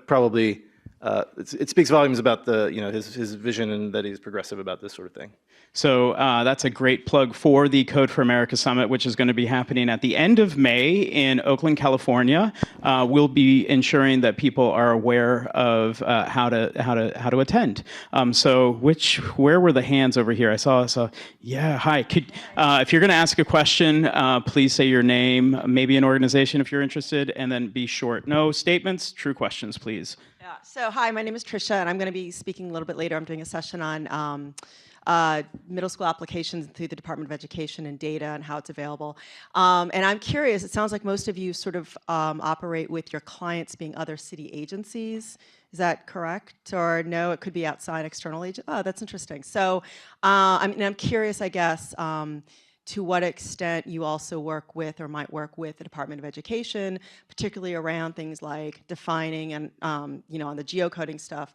probably it speaks volumes about his vision and that he's progressive about this sort of thing. So that's a great plug for the Code for America Summit, which is going to be happening at the end of May in Oakland, California. We'll be ensuring that people are aware of how to attend. Where were the hands over here? I saw. Yeah, hi. If you're going to ask a question, please say your name, maybe an organization if you're interested, and then be short. No statements, true questions, please. Yeah. So hi, my name is Trisha, and I'm going to be speaking a little bit later. I'm doing a session on middle school applications through the Department of Education and data and how it's available. And I'm curious, it sounds like most of you sort of operate with your clients being other city agencies. Is that correct? Or no, it could be outside external agent. Oh, that's interesting. So I'm curious, I guess, to what extent you also work with or might work with the Department of Education, particularly around things like defining and, on the geocoding stuff,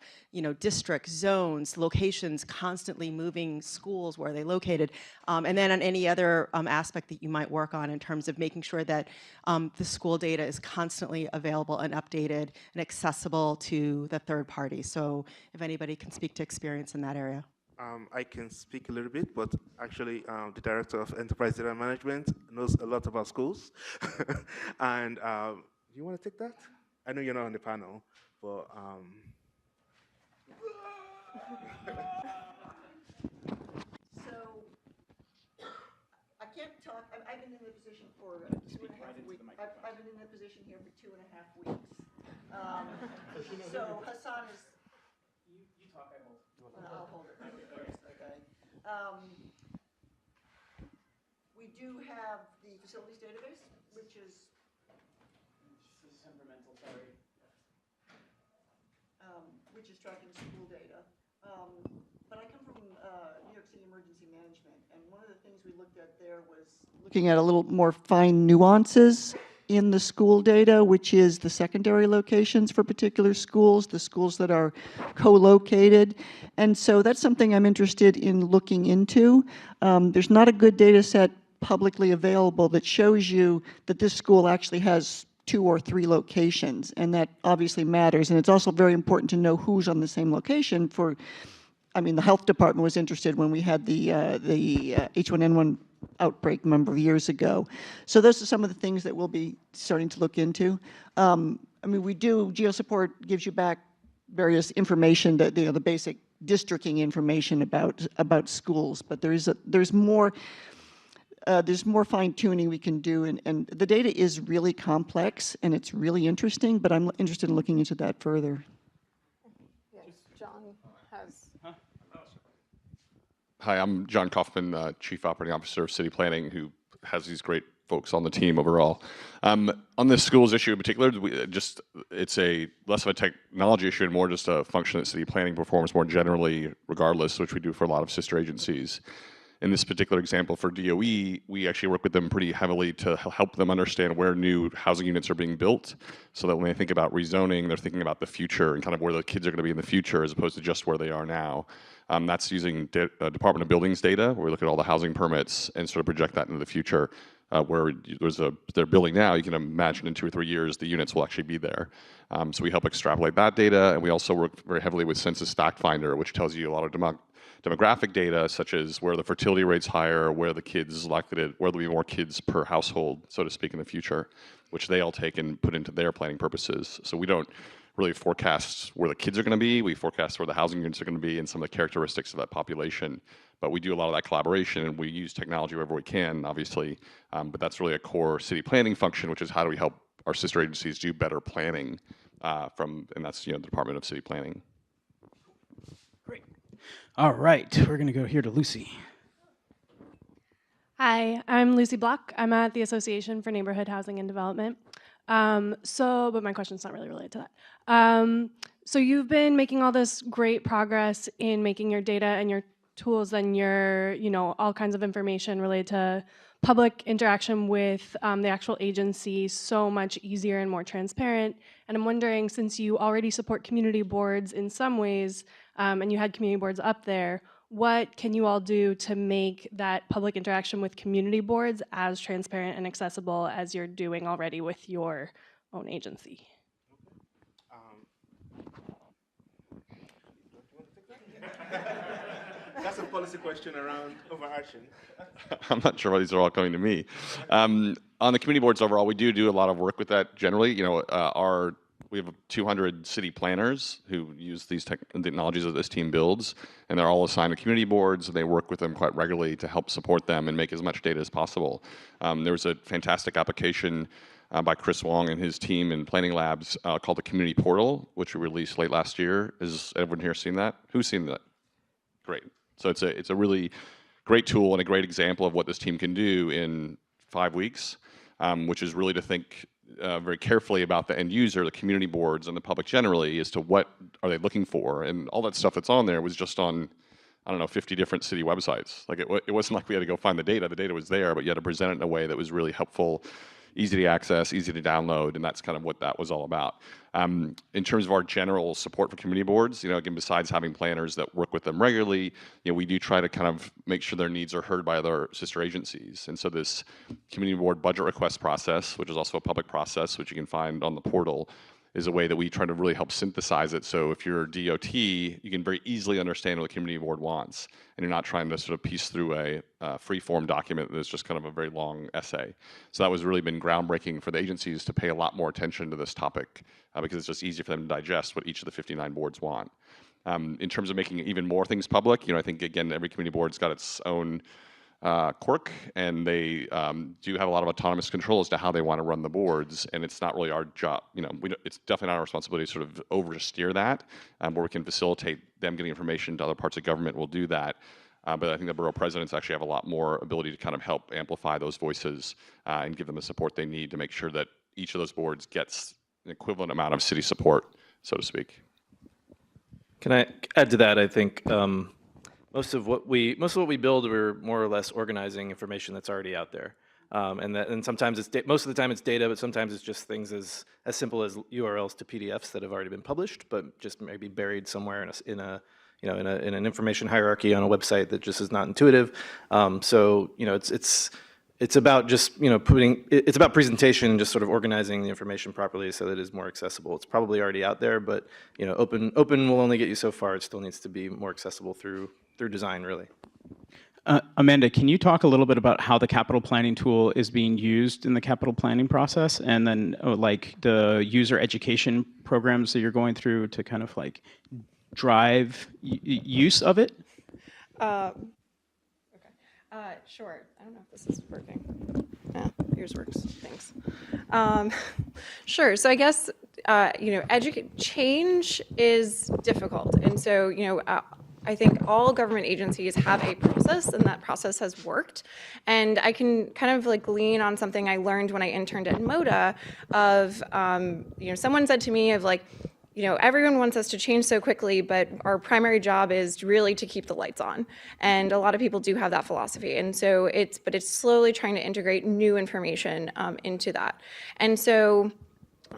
districts, zones, locations, constantly moving schools, where are they located, and then on any other aspect that you might work on in terms of making sure that the school data is constantly available and updated and accessible to the third party. So if anybody can speak to experience in that area. I can speak a little bit, but actually the Director of Enterprise Data Management knows a lot about schools. And do you want to take that? I know you're not on the panel, but... So, I can't talk, I've been in the position for 2.5 weeks. I've been in the position here for 2.5 weeks. So Hassan is... You talk, I hold. I'll hold it first, okay. We do have the facilities database, which is... temperamental, sorry. Which is tracking school data. But I come from New York City Emergency Management, and one of the things we looked at there was looking at a little more fine nuances in the school data, which is the secondary locations for particular schools, the schools that are co-located. And so that's something I'm interested in looking into. There's not a good data set publicly available that shows you that this school actually has 2 or 3 locations, and that obviously matters. And it's also very important to know who's on the same location. The health department was interested when we had the H1N1 outbreak a number of years ago. So those are some of the things that we'll be starting to look into. GeoSupport gives you back various information, that the basic districting information about schools, but there's more fine tuning we can do, and the data is really complex and it's really interesting, but I'm interested in looking into that further. Yes, John has. Hi, I'm John Kaufman, Chief Operating Officer of City Planning, who has these great folks on the team overall. On this schools issue in particular, it's less of a technology issue and more just a function that City Planning performs more generally regardless, which we do for a lot of sister agencies. In this particular example for DOE, we actually work with them pretty heavily to help them understand where new housing units are being built, so that when they think about rezoning, they're thinking about the future and kind of where the kids are going to be in the future as opposed to just where they are now. That's using Department of Buildings data, where we look at all the housing permits and sort of project that into the future. Where they're building now, you can imagine in 2 or 3 years the units will actually be there. So we help extrapolate that data, and we also work very heavily with Census Fact Finder, which tells you a lot of demographic data, such as where the fertility rate's higher, where there'll be more kids per household, so to speak, in the future, which they all take and put into their planning purposes. So we don't really forecast where the kids are going to be. We forecast where the housing units are going to be and some of the characteristics of that population. But we do a lot of that collaboration, and we use technology wherever we can, obviously. But that's really a core city planning function, which is how do we help our sister agencies do better planning and that's the Department of City Planning. Great. All right, we're going to go here to Lucy. Hi, I'm Lucy Block. I'm at the Association for Neighborhood Housing and Development. But my question's not really related to that. So you've been making all this great progress in making your data and your tools and your, all kinds of information related to public interaction with the actual agency so much easier and more transparent. And I'm wondering, since you already support community boards in some ways, and you had community boards up there, what can you all do to make that public interaction with community boards as transparent and accessible as you're doing already with your own agency? That's a policy question around overarching. I'm not sure why these are all coming to me. On the community boards overall, we do a lot of work with that generally. You know, we have 200 city planners who use these technologies that this team builds, and they're all assigned to community boards, and they work with them quite regularly to help support them and make as much data as possible. There was a fantastic application by Chris Whong and his team in Planning Labs called the Community Portal, which we released late last year. Has everyone here seen that? Who's seen that? Great. So it's a really great tool and a great example of what this team can do in 5 weeks, which is really to think very carefully about the end user, the community boards, and the public generally as to what are they looking for. And all that stuff that's on there was just on, I don't know, 50 different city websites. Like it wasn't like we had to go find the data. The data was there, but you had to present it in a way that was really helpful, easy to access, easy to download, and that's kind of what that was all about. In terms of our general support for community boards, you know, again, besides having planners that work with them regularly, you know, we do try to kind of make sure their needs are heard by other sister agencies. And so this community board budget request process, which is also a public process, which you can find on the portal, is a way that we try to really help synthesize it. So if you're DOT, you can very easily understand what the community board wants, and you're not trying to sort of piece through a free-form document that's just kind of a very long essay. So that was really been groundbreaking for the agencies to pay a lot more attention to this topic because it's just easier for them to digest what each of the 59 boards want. In terms of making even more things public, you know, I think again every community board's got its own quirk, and they do have a lot of autonomous control as to how they want to run the boards, and it's not really our job. You know, it's definitely not our responsibility to sort of oversteer that, where we can facilitate them getting information to other parts of government. We'll do that, but I think the borough presidents actually have a lot more ability to kind of help amplify those voices and give them the support they need to make sure that each of those boards gets an equivalent amount of city support, so to speak. Can I add to that? I think most of what we build, we're more or less organizing information that's already out there, and sometimes it's most of the time it's data, but sometimes it's just things as simple as URLs to PDFs that have already been published, but just maybe buried somewhere in an information hierarchy on a website that just is not intuitive. So you know, it's about just, you know, it's about presentation and just sort of organizing the information properly so that it is more accessible. It's probably already out there, but you know, open will only get you so far. It still needs to be more accessible through design, really. Amanda, can you talk a little bit about how the capital planning tool is being used in the capital planning process, and then like the user education programs that you're going through to kind of like drive use of it? Sure. I don't know if this is working. Yeah, yours works. Thanks. Sure. So I guess you know, change is difficult, and so you know, I think all government agencies have a process, and that process has worked. And I can kind of like lean on something I learned when I interned at MODA. Of you know, someone said to me of like, you know, everyone wants us to change so quickly, but our primary job is really to keep the lights on. And a lot of people do have that philosophy. And so it's slowly trying to integrate new information into that. And so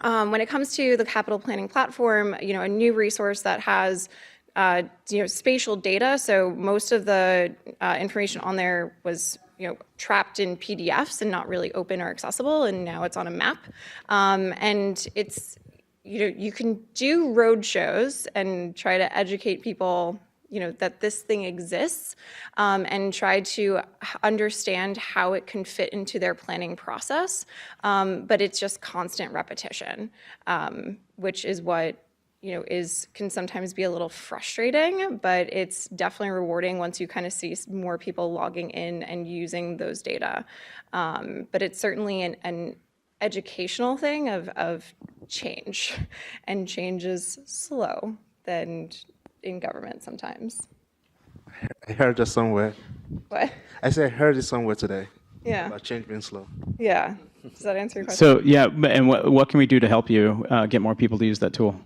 when it comes to the capital planning platform, you know, a new resource that has you know, spatial data. So most of the information on there was, you know, trapped in PDFs and not really open or accessible. And now it's on a map. And it's, you know, you can do road shows and try to educate people, you know, that this thing exists, and try to understand how it can fit into their planning process. But it's just constant repetition, which is what, you know, can sometimes be a little frustrating, but it's definitely rewarding once you kind of see more people logging in and using those data. But it's certainly an educational thing of change, and change is slow than in government sometimes. I heard it somewhere. What? I said I heard it somewhere today. Yeah. About change being slow. Yeah. Does that answer your question? So yeah, and what can we do to help you get more people to use that tool?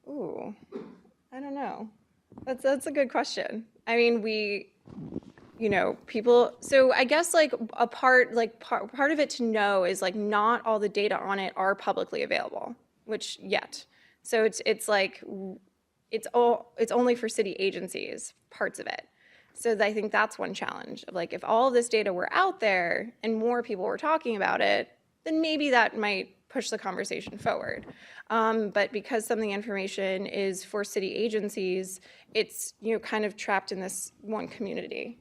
Ooh, I don't know. That's a good question. I mean, you know, people, so I guess like part of it to know is like not all the data on it are publicly available, which yet. So it's like, it's only for city agencies, parts of it. So I think that's one challenge of like, if all of this data were out there and more people were talking about it, then maybe that might push the conversation forward. But because some of the information is for city agencies, it's kind of trapped in this one community.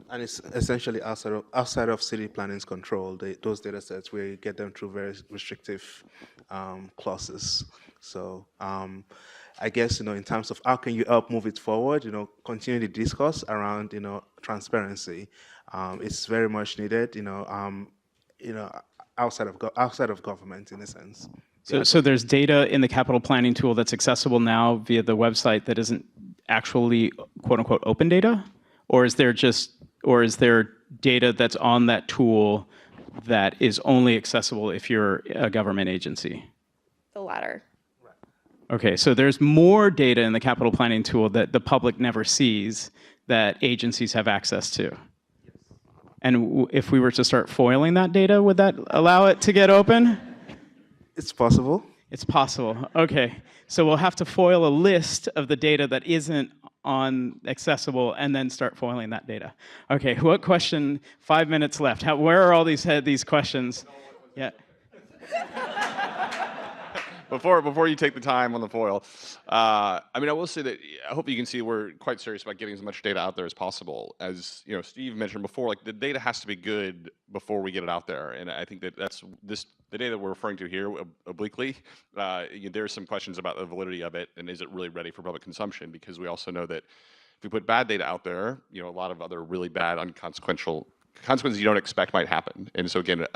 And it's essentially outside of city planning's control. Those data sets, we get them through very restrictive clauses. So I guess in terms of how can you help move it forward, continue the discourse around transparency. It's very much needed. Outside of government in a sense. So there's data in the capital planning tool that's accessible now via the website that isn't actually quote unquote open data, or is there data that's on that tool that is only accessible if you're a government agency? The latter. Okay, so there's more data in the capital planning tool that the public never sees that agencies have access to. And if we were to start foiling that data, would that allow it to get open? It's possible. It's possible. Okay. So we'll have to foil a list of the data that isn't accessible and then start foiling that data. Okay, what question? 5 minutes left. Where are all these questions? Yeah. Before you take the time on the foil, I will say that I hope you can see we're quite serious about getting as much data out there as possible. As Steve mentioned before, the data has to be good before we get it out there, and I think that the data that we're referring to here obliquely. There's some questions about the validity of it and is it really ready for public consumption? Because we also know that if we put bad data out there, a lot of other really bad, unconsequential consequences you don't expect might happen. And so again,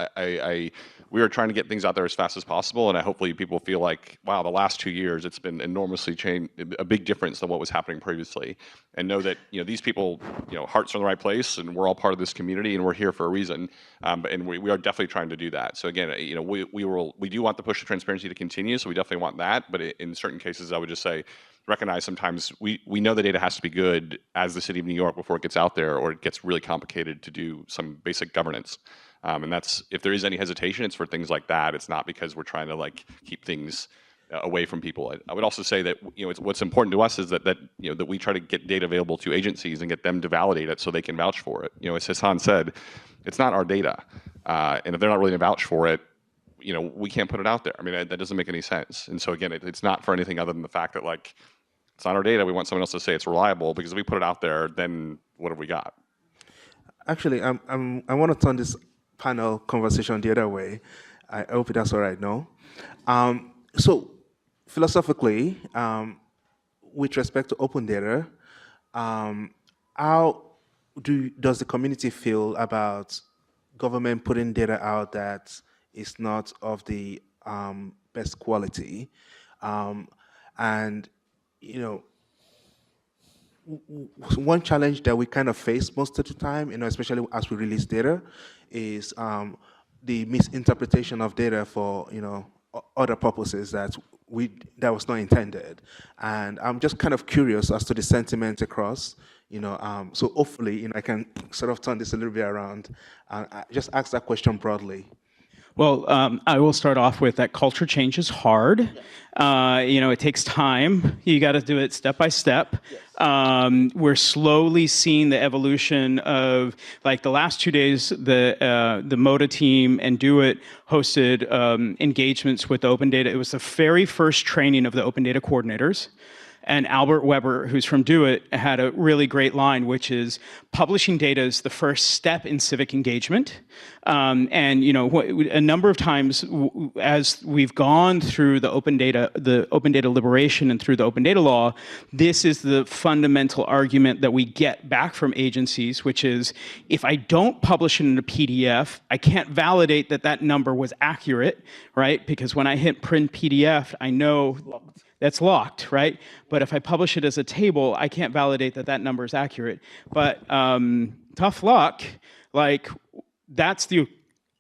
we are trying to get things out there as fast as possible, and hopefully people feel like, wow, the last 2 years it's been enormously changed, a big difference than what was happening previously, and know that these people, hearts are in the right place, and we're all part of this community, and we're here for a reason. And we are definitely trying to do that. So again, we do want the push to transparency to continue, so we definitely want that. But in certain cases, I would just say, recognize sometimes we know the data has to be good as the city of New York before it gets out there, or it gets really complicated to do some basic governance. And that's, if there is any hesitation, it's for things like that. It's not because we're trying to keep things away from people. I would also say that what's important to us is that we try to get data available to agencies and get them to validate it so they can vouch for it. As Hassan said, it's not our data, and if they're not really going to vouch for it, we can't put it out there. That doesn't make any sense. And so again, it's not for anything other than the fact that it's not our data. We want someone else to say it's reliable, because if we put it out there, then what have we got? Actually, I want to turn this panel conversation the other way. I hope that's all right now. So philosophically, with respect to open data, how does the community feel about government putting data out that is not of the best quality? And one challenge that we kind of face most of the time, especially as we release data, is the misinterpretation of data for other purposes that was not intended. And I'm just kind of curious as to the sentiment across. So hopefully, I can sort of turn this a little bit around and just ask that question broadly. Well, I will start off with that culture change is hard. It takes time. You got to do it step by step. We're slowly seeing the evolution of, the last 2 days, the MODA team and Do It hosted engagements with open data. It was the very first training of the open data coordinators. And Albert Weber, who's from Do It, had a really great line, which is publishing data is the first step in civic engagement. And a number of times as we've gone through the open data liberation and through the open data law, this is the fundamental argument that we get back from agencies, which is if I don't publish it in a PDF, I can't validate that number was accurate, right? Because when I hit print PDF, I know that's locked, right? But if I publish it as a table, I can't validate that number is accurate. But tough luck, that's the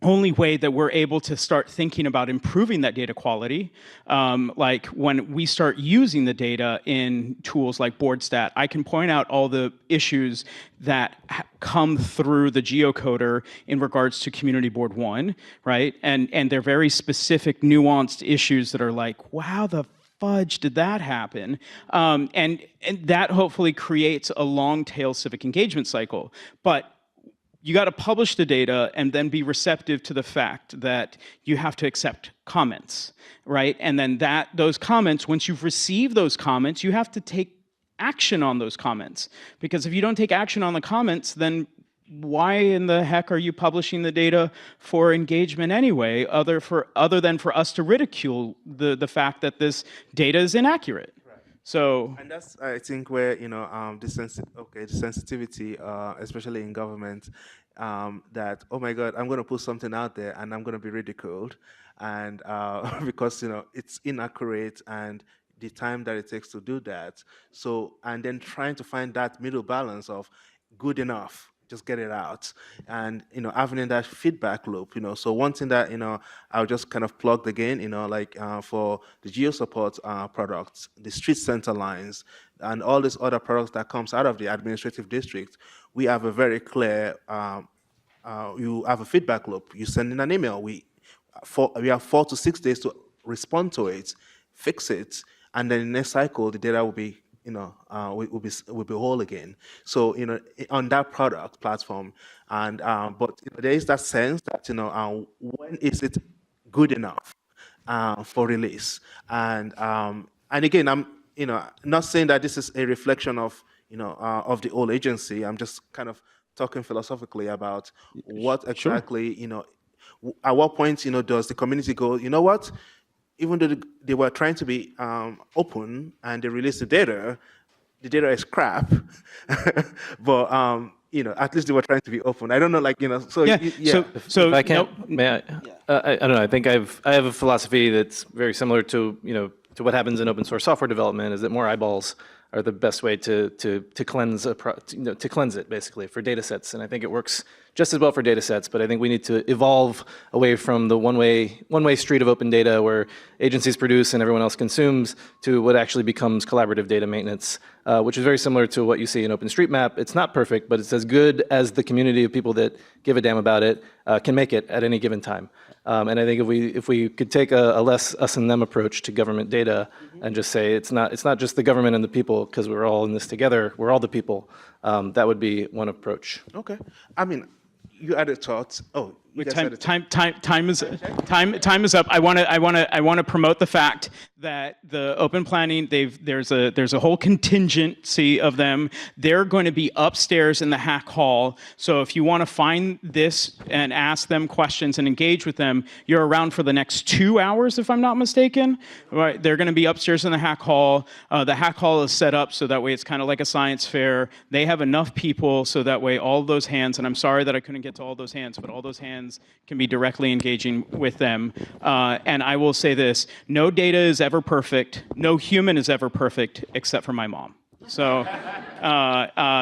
only way that we're able to start thinking about improving that data quality. When we start using the data in tools like BoardStat, I can point out all the issues that come through the geocoder in regards to Community Board 1, right? And they're very specific, nuanced issues that are wow, the fudge did that happen? And that hopefully creates a long tail civic engagement cycle. But you got to publish the data and then be receptive to the fact that you have to accept comments, right? And then those comments, once you've received those comments, you have to take action on those comments. Because if you don't take action on the comments, then why in the heck are you publishing the data for engagement anyway, other than for us to ridicule the fact that this data is inaccurate? So, and that's, I think, where the sensitivity, especially in government, that, oh my God, I'm going to put something out there and I'm going to be ridiculed, and because it's inaccurate and the time that it takes to do that. So, and then trying to find that middle balance of good enough, just get it out, and having that feedback loop. So one thing that I'll just kind of plug again, like for the GeoSupport products, the street center lines, and all these other products that comes out of the administrative district, we have a very clear. You have a feedback loop. You send in an email. We have 4 to 6 days to respond to it, fix it, and then in the next cycle the data will be will be whole again. So on that product platform, and but there is that sense that when is it good enough for release, and again, I'm not saying that this is a reflection of of the old agency. I'm just kind of talking philosophically about what exactly at what point does the community go, you know what? Even though they were trying to be open and they released the data is crap, but at least they were trying to be open. I don't know, so yeah. yeah. So if I can, may I don't know. I think I have a philosophy that's very similar to to what happens in open source software development. Is that more eyeballs are the best way to cleanse to cleanse it, basically, for data sets. And I think it works just as well for data sets, but I think we need to evolve away from the one-way street of open data where agencies produce and everyone else consumes to what actually becomes collaborative data maintenance, which is very similar to what you see in OpenStreetMap. It's not perfect, but it's as good as the community of people that give a damn about it can make it at any given time. And I think if we could take a less us and them approach to government data and just say it's not just the government and the people, because we're all in this together, we're all the people, that would be one approach. Okay. I mean, you added thoughts. Oh, time is up. I want to promote the fact that the open planning, there's a whole contingency of them. They're going to be upstairs in the hack hall. So if you want to find this and ask them questions and engage with them, you're around for the next 2 hours, if I'm not mistaken. Right? They're going to be upstairs in the hack hall. The hack hall is set up so that way it's kind of like a science fair. They have enough people so that way all those hands, and I'm sorry that I couldn't get to all those hands, but all those hands can be directly engaging with them. And I will say this, no data is ever perfect, no human is ever perfect, except for my mom. So,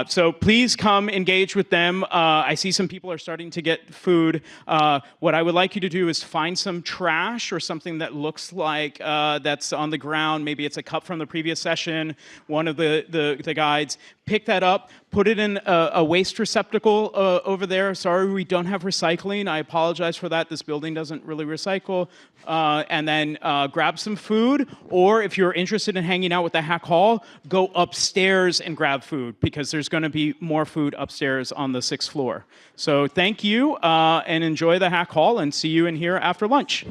so please come engage with them. I see some people are starting to get food. What I would like you to do is find some trash or something that looks like that's on the ground. Maybe it's a cup from the previous session, one of the guides. Pick that up, put it in a waste receptacle over there. Sorry, we don't have recycling. I apologize for that. This building doesn't really recycle. And then grab some food, or if you're interested in hanging out with the hack hall, go upstairs and grab food, because there's going to be more food upstairs on the 6th floor. So thank you, and enjoy the hack hall, and see you in here after lunch.